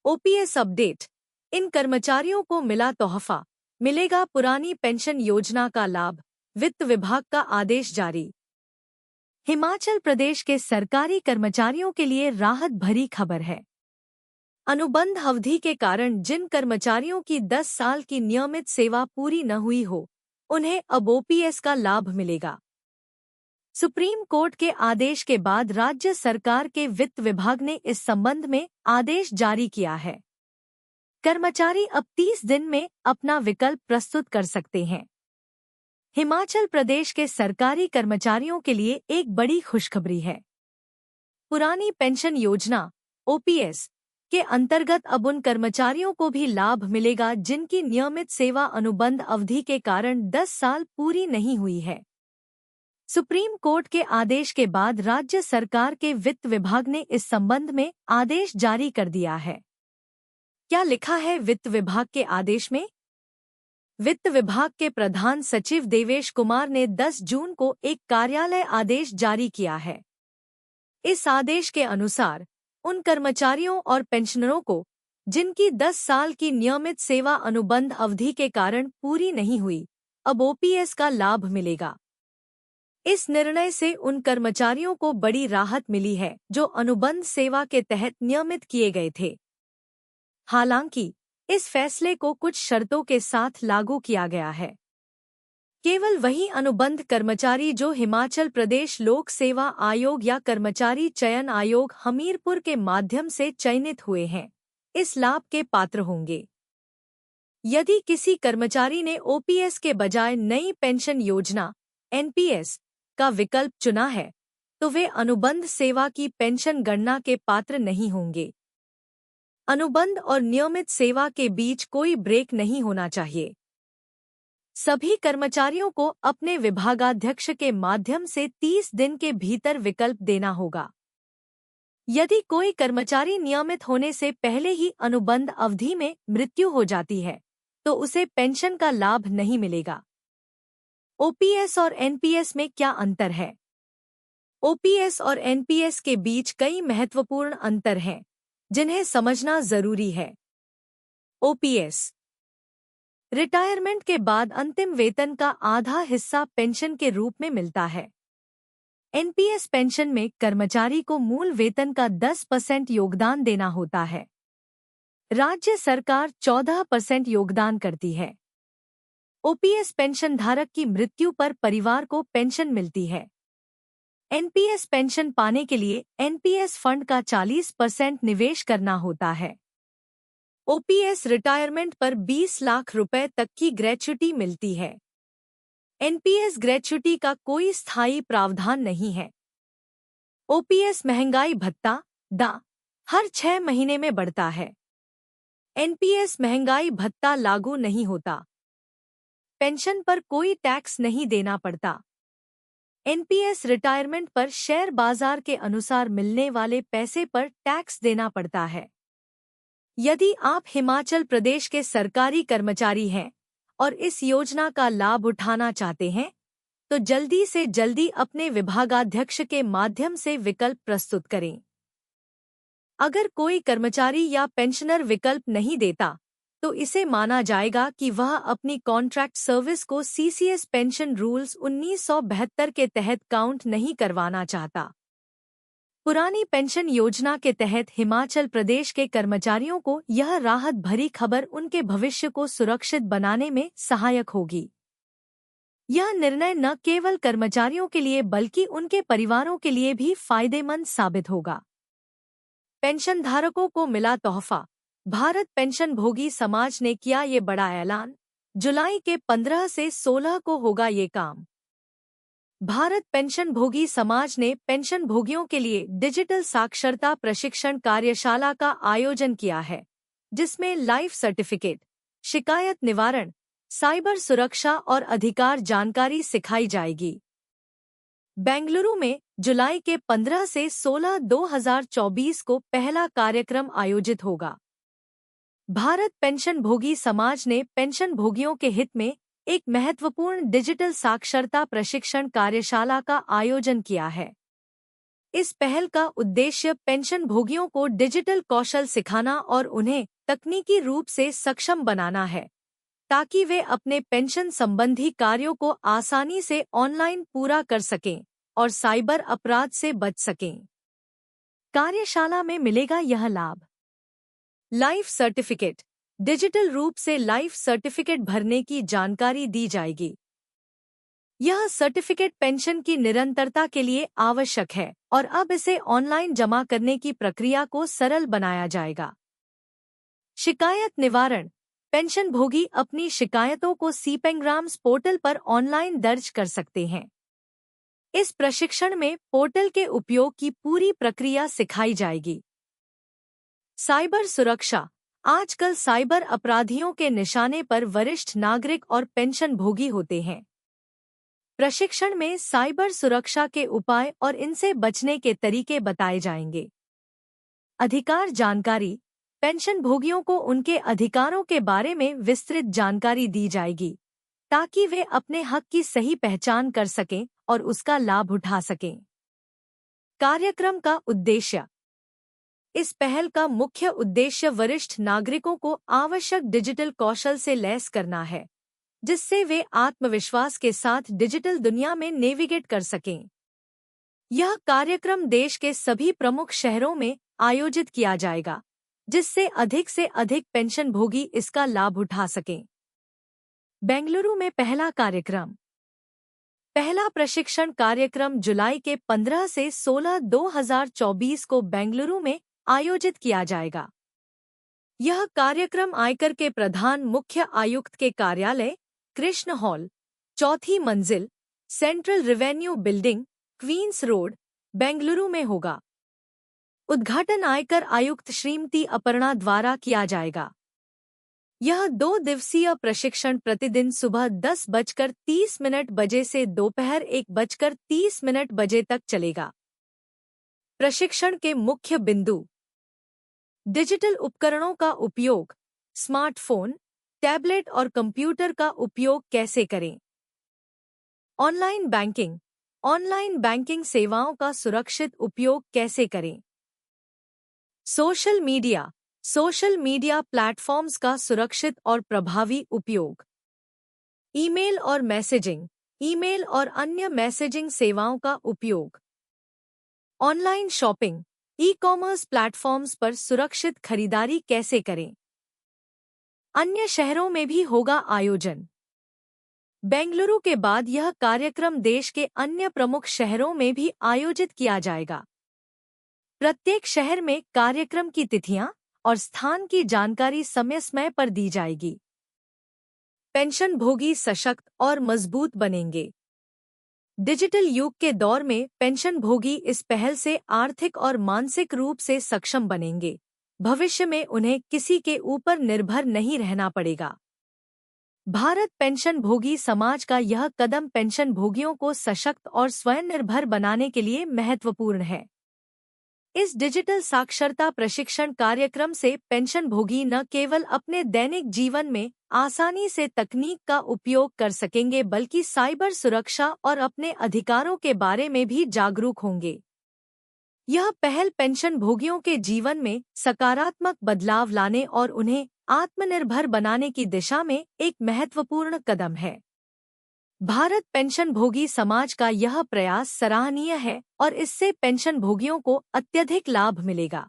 OPS update. इन कर्मचारियों को मिला तोहफा, मिलेगा पुरानी पेंशन योजना का लाभ। वित्त विभाग का आदेश जारी। हिमाचल प्रदेश के सरकारी कर्मचारियों के लिए राहत भरी खबर है। अनुबंध अवधि के कारण जिन कर्मचारियों की 10 साल की नियमित सेवा पूरी न हुई हो, उन्हें अब ओपीएस का लाभ मिलेगा। सुप्रीम कोर्ट के आदेश के बाद राज्य सरकार के वित्त विभाग ने इस संबंध में आदेश जारी किया है। कर्मचारी अब 30 दिन में अपना विकल्प प्रस्तुत कर सकते हैं। हिमाचल प्रदेश के सरकारी कर्मचारियों के लिए एक बड़ी खुशखबरी है। पुरानी पेंशन योजना ओपीएस के अंतर्गत अब उन कर्मचारियों को भी लाभ मिलेगा जिनकी नियमित सेवा अनुबंध अवधि के कारण 10 साल पूरी नहीं हुई है। सुप्रीम कोर्ट के आदेश के बाद राज्य सरकार के वित्त विभाग ने इस संबंध में आदेश जारी कर दिया है। क्या लिखा है वित्त विभाग के आदेश में? वित्त विभाग के प्रधान सचिव देवेश कुमार ने 10 जून को एक कार्यालय आदेश जारी किया है। इस आदेश के अनुसार उन कर्मचारियों और पेंशनरों को जिनकी 10 साल की नियमित सेवा अनुबंध अवधि के कारण पूरी नहीं हुई, अब ओपीएस का लाभ मिलेगा। इस निर्णय से उन कर्मचारियों को बड़ी राहत मिली है जो अनुबंध सेवा के तहत नियमित किए गए थे। हालांकि इस फैसले को कुछ शर्तों के साथ लागू किया गया है। केवल वही अनुबंध कर्मचारी जो हिमाचल प्रदेश लोक सेवा आयोग या कर्मचारी चयन आयोग हमीरपुर के माध्यम से चयनित हुए हैं, इस लाभ के पात्र होंगे। यदि किसी कर्मचारी ने ओपीएस के बजाय नई पेंशन योजना एनपीएस का विकल्प चुना है, तो वे अनुबंध सेवा की पेंशन गणना के पात्र नहीं होंगे। अनुबंध और नियमित सेवा के बीच कोई ब्रेक नहीं होना चाहिए। सभी कर्मचारियों को अपने विभागाध्यक्ष के माध्यम से 30 दिन के भीतर विकल्प देना होगा। यदि कोई कर्मचारी नियमित होने से पहले ही अनुबंध अवधि में मृत्यु हो जाती है, तो उसे पेंशन का लाभ नहीं मिलेगा। ओपीएस और एनपीएस में क्या अंतर है? ओपीएस और एनपीएस के बीच कई महत्वपूर्ण अंतर हैं, जिन्हें समझना जरूरी है। ओपीएस रिटायरमेंट के बाद अंतिम वेतन का आधा हिस्सा पेंशन के रूप में मिलता है। एनपीएस पेंशन में कर्मचारी को मूल वेतन का 10% योगदान देना होता है। राज्य सरकार 14% योगदान करती है। ओपीएस पेंशन धारक की मृत्यु पर परिवार को पेंशन मिलती है। एनपीएस पेंशन पाने के लिए एनपीएस फंड का 40% निवेश करना होता है। ओपीएस रिटायरमेंट पर 20 लाख रुपए तक की ग्रेच्युटी मिलती है। एनपीएस ग्रेच्युटी का कोई स्थायी प्रावधान नहीं है। ओपीएस महंगाई भत्ता डा हर 6 महीने में बढ़ता है। एनपीएस महंगाई भत्ता लागू नहीं होता। पेंशन पर कोई टैक्स नहीं देना पड़ता। एनपीएस रिटायरमेंट पर शेयर बाजार के अनुसार मिलने वाले पैसे पर टैक्स देना पड़ता है। यदि आप हिमाचल प्रदेश के सरकारी कर्मचारी हैं और इस योजना का लाभ उठाना चाहते हैं, तो जल्दी से जल्दी अपने विभागाध्यक्ष के माध्यम से विकल्प प्रस्तुत करें। अगर कोई कर्मचारी या पेंशनर विकल्प नहीं देता, तो इसे माना जाएगा कि वह अपनी कॉन्ट्रैक्ट सर्विस को सीसीएस पेंशन रूल्स 1972 के तहत काउंट नहीं करवाना चाहता। पुरानी पेंशन योजना के तहत हिमाचल प्रदेश के कर्मचारियों को यह राहत भरी खबर उनके भविष्य को सुरक्षित बनाने में सहायक होगी। यह निर्णय न केवल कर्मचारियों के लिए बल्कि उनके परिवारों के लिए भी फायदेमंद साबित होगा। पेंशनधारकों को मिला तोहफा। भारत पेंशन भोगी समाज ने किया ये बड़ा ऐलान। जुलाई के 15 से 16 को होगा ये काम। भारत पेंशन भोगी समाज ने पेंशन भोगियों के लिए डिजिटल साक्षरता प्रशिक्षण कार्यशाला का आयोजन किया है, जिसमें लाइफ सर्टिफिकेट, शिकायत निवारण, साइबर सुरक्षा और अधिकार जानकारी सिखाई जाएगी। बेंगलुरु में जुलाई के 15 से 16 2024 को पहला कार्यक्रम आयोजित होगा। भारत पेंशन भोगी समाज ने पेंशन भोगियों के हित में एक महत्वपूर्ण डिजिटल साक्षरता प्रशिक्षण कार्यशाला का आयोजन किया है। इस पहल का उद्देश्य पेंशन भोगियों को डिजिटल कौशल सिखाना और उन्हें तकनीकी रूप से सक्षम बनाना है, ताकि वे अपने पेंशन संबंधी कार्यों को आसानी से ऑनलाइन पूरा कर सकें और साइबर अपराध से बच सकें। कार्यशाला में मिलेगा यह लाभ: लाइफ सर्टिफिकेट, डिजिटल रूप से लाइफ सर्टिफिकेट भरने की जानकारी दी जाएगी। यह सर्टिफिकेट पेंशन की निरंतरता के लिए आवश्यक है और अब इसे ऑनलाइन जमा करने की प्रक्रिया को सरल बनाया जाएगा। शिकायत निवारण, पेंशनभोगी अपनी शिकायतों को सीपेंग्राम्स पोर्टल पर ऑनलाइन दर्ज कर सकते हैं। इस प्रशिक्षण में पोर्टल के उपयोग की पूरी प्रक्रिया सिखाई जाएगी। साइबर सुरक्षा, आजकल साइबर अपराधियों के निशाने पर वरिष्ठ नागरिक और पेंशनभोगी होते हैं। प्रशिक्षण में साइबर सुरक्षा के उपाय और इनसे बचने के तरीके बताए जाएंगे। अधिकार जानकारी, पेंशनभोगियों को उनके अधिकारों के बारे में विस्तृत जानकारी दी जाएगी, ताकि वे अपने हक की सही पहचान कर सकें और उसका लाभ उठा सकें। कार्यक्रम का उद्देश्य, इस पहल का मुख्य उद्देश्य वरिष्ठ नागरिकों को आवश्यक डिजिटल कौशल से लैस करना है, जिससे वे आत्मविश्वास के साथ डिजिटल दुनिया में नेविगेट कर सकें। यह कार्यक्रम देश के सभी प्रमुख शहरों में आयोजित किया जाएगा, जिससे अधिक से अधिक पेंशनभोगी इसका लाभ उठा सकें। बेंगलुरु में पहला कार्यक्रम, पहला प्रशिक्षण कार्यक्रम जुलाई के 15 से 16, 2024 को बेंगलुरु में आयोजित किया जाएगा। यह कार्यक्रम आयकर के प्रधान मुख्य आयुक्त के कार्यालय, कृष्ण हॉल, 4th मंजिल, Central Revenue Building, Queens Road, Bengaluru में होगा। उद्घाटन आयकर आयुक्त श्रीमती अपर्णा द्वारा किया जाएगा। यह 2 दिवसीय प्रशिक्षण प्रतिदिन सुबह 10:30 बजे से दोपहर 1:30 बजे तक चलेगा। प्रशिक्षण के मुख्य बिंदु: डिजिटल उपकरणों का उपयोग, स्मार्टफोन, टैबलेट और कंप्यूटर का उपयोग कैसे करें। ऑनलाइन बैंकिंग, ऑनलाइन बैंकिंग सेवाओं का सुरक्षित उपयोग कैसे करें। Social media, social media platforms का सुरक्षित और प्रभावी उपयोग। ईमेल और मैसेजिंग, ईमेल और अन्य मैसेजिंग सेवाओं का उपयोग। ऑनलाइन शॉपिंग, ई-कॉमर्स प्लेटफॉर्म्स पर सुरक्षित खरीदारी कैसे करें। अन्य शहरों में भी होगा आयोजन। बेंगलुरु के बाद यह कार्यक्रम देश के अन्य प्रमुख शहरों में भी आयोजित किया जाएगा। प्रत्येक शहर में कार्यक्रम की तिथियां और स्थान की जानकारी समय समय पर दी जाएगी। पेंशनभोगी सशक्त और मजबूत बनेंगे। डिजिटल युग के दौर में पेंशनभोगी इस पहल से आर्थिक और मानसिक रूप से सक्षम बनेंगे। भविष्य में उन्हें किसी के ऊपर निर्भर नहीं रहना पड़ेगा। भारत पेंशनभोगी समाज का यह कदम पेंशनभोगियों को सशक्त और स्वयंनिर्भर बनाने के लिए महत्वपूर्ण है। इस डिजिटल साक्षरता प्रशिक्षण कार्यक्रम से पेंशनभोगी न केवल अपने दैनिक जीवन में आसानी से तकनीक का उपयोग कर सकेंगे, बल्कि साइबर सुरक्षा और अपने अधिकारों के बारे में भी जागरूक होंगे। यह पहल पेंशनभोगियों के जीवन में सकारात्मक बदलाव लाने और उन्हें आत्मनिर्भर बनाने की दिशा में एक महत्वपूर्ण कदम है। भारत पेंशनभोगी समाज का यह प्रयास सराहनीय है और इससे पेंशनभोगियों को अत्यधिक लाभ मिलेगा।